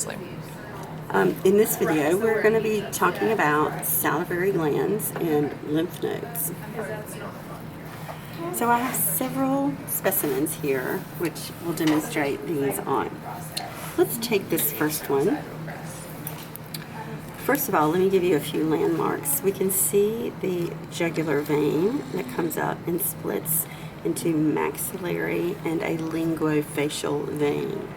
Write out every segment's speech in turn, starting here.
closely. In this video, we're going to be talking about salivary glands and lymph nodes. So I have several specimens here which will demonstrate these on. Let's take this first one. First of all, let me give you a few landmarks. We can see the jugular vein that comes up and splits into maxillary and a linguofacial vein.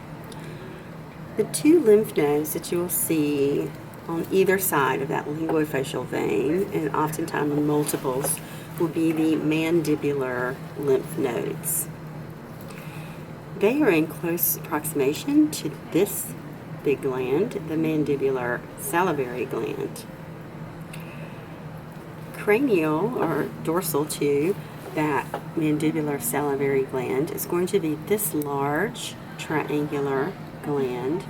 The two lymph nodes that you will see on either side of that linguofacial vein, and oftentimes multiples, will be the mandibular lymph nodes. They are in close approximation to this big gland, the mandibular salivary gland. Cranial or dorsal to that mandibular salivary gland is going to be this large triangular gland,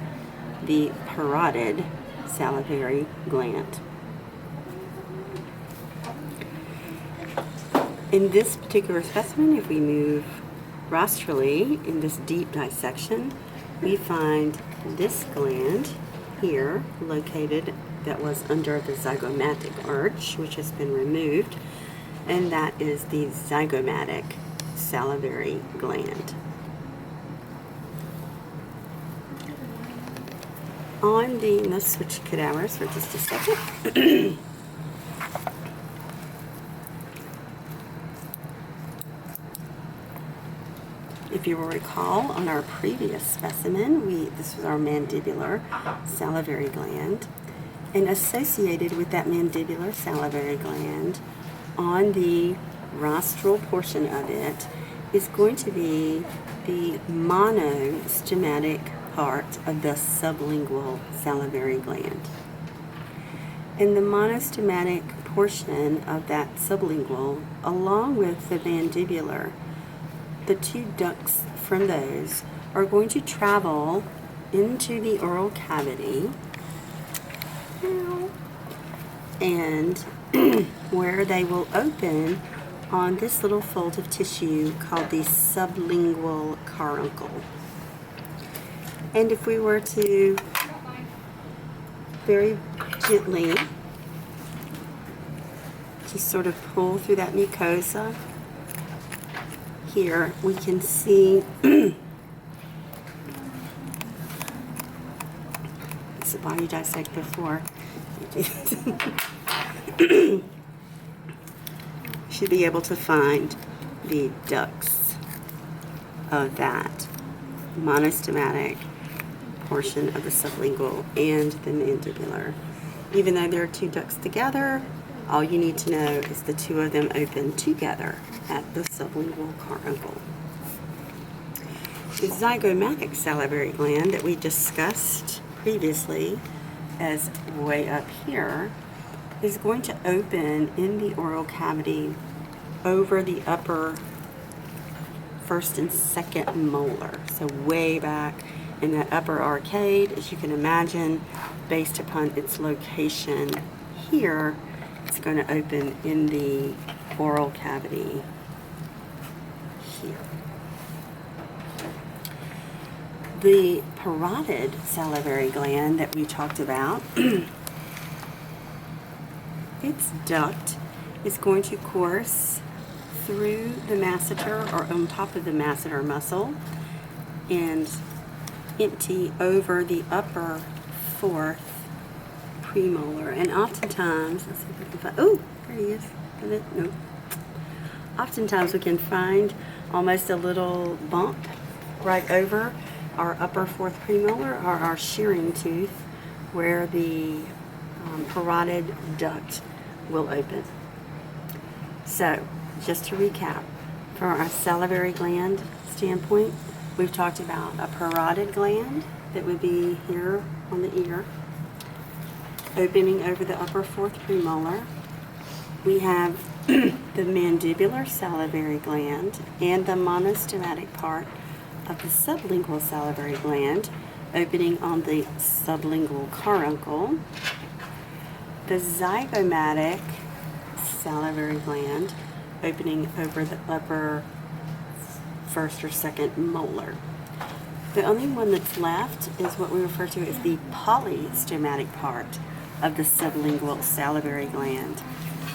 the parotid salivary gland. In this particular specimen, if we move rostrally in this deep dissection, we find this gland here located that was under the zygomatic arch, which has been removed, and that is the zygomatic salivary gland. Let's switch cadavers for just a second. If you will recall, on our previous specimen, this was our mandibular salivary gland, and associated with that mandibular salivary gland, on the rostral portion of it, is going to be the monostomatic part of the sublingual salivary gland. And the monostomatic portion of that sublingual, along with the mandibular, the two ducts from those are going to travel into the oral cavity and where they will open on this little fold of tissue called the sublingual caruncle. And if we were to very gently just sort of pull through that mucosa, here we can see it's a body dissect before. Should be able to find the ducts of that monostomatic portion of the sublingual and the mandibular. Even though there are two ducts together, all you need to know is the two of them open together at the sublingual caruncle. The zygomatic salivary gland that we discussed previously as way up here is going to open in the oral cavity over the upper first and second molar, so way back in that upper arcade, as you can imagine, based upon its location here. It's going to open in the oral cavity here. The parotid salivary gland that we talked about, its duct is going to course through the masseter or on top of the masseter muscle and empty over the upper fourth premolar. And oftentimes, let's see if we can find, oh, there he is. No. Oftentimes we can find almost a little bump right over our upper fourth premolar, or our shearing tooth, where the parotid duct will open. So, just to recap, from our salivary gland standpoint, we've talked about a parotid gland that would be here on the ear, opening over the upper fourth premolar. We have the mandibular salivary gland and the monostomatic part of the sublingual salivary gland opening on the sublingual caruncle. The zygomatic salivary gland opening over the upper first or second molar. The only one that's left is what we refer to as the polystomatic part of the sublingual salivary gland.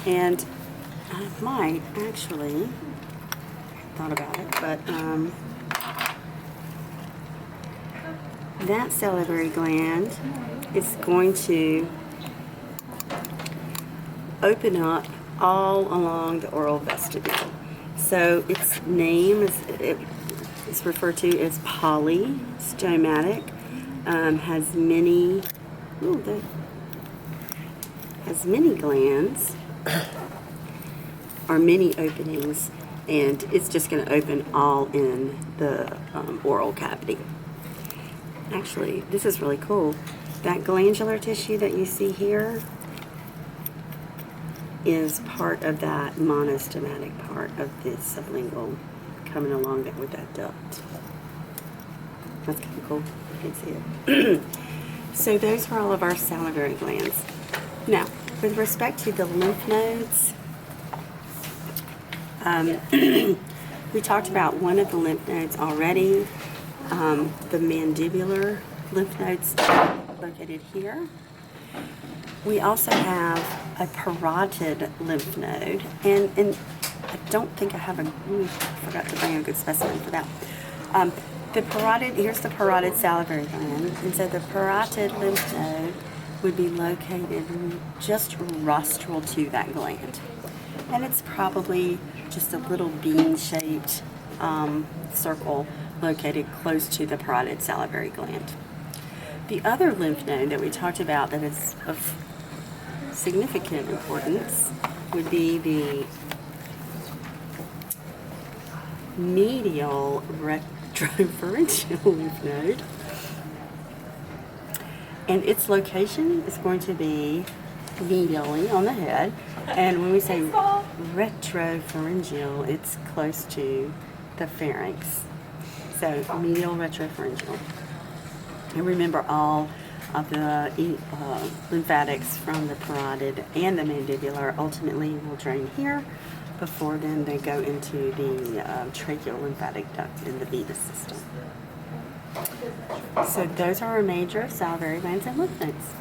And I might actually, thought about it, but that salivary gland is going to open up all along the oral vestibule. So its name is referred to as polystomatic. Has many glands or many openings, and it's just going to open all in the oral cavity. Actually, this is really cool. That glandular tissue that you see here is part of that monostomatic part of the sublingual, coming along with that duct. That's kind of cool. You can see it. So those are all of our salivary glands. Now, with respect to the lymph nodes, we talked about one of the lymph nodes already, the mandibular lymph nodes located here. We also have a parotid lymph node, and I don't think I have I forgot to bring a good specimen for that. Here's the parotid salivary gland, and so the parotid lymph node would be located just rostral to that gland. And it's probably just a little bean-shaped circle located close to the parotid salivary gland. The other lymph node that we talked about that is of significant importance would be the medial retropharyngeal lymph node. And its location is going to be medially on the head. And when we say retropharyngeal, it's close to the pharynx. So medial retropharyngeal. And remember, all of the lymphatics from the parotid and the mandibular ultimately will drain here before then they go into the tracheal lymphatic duct in the venous system. So those are our major salivary glands and lymph nodes.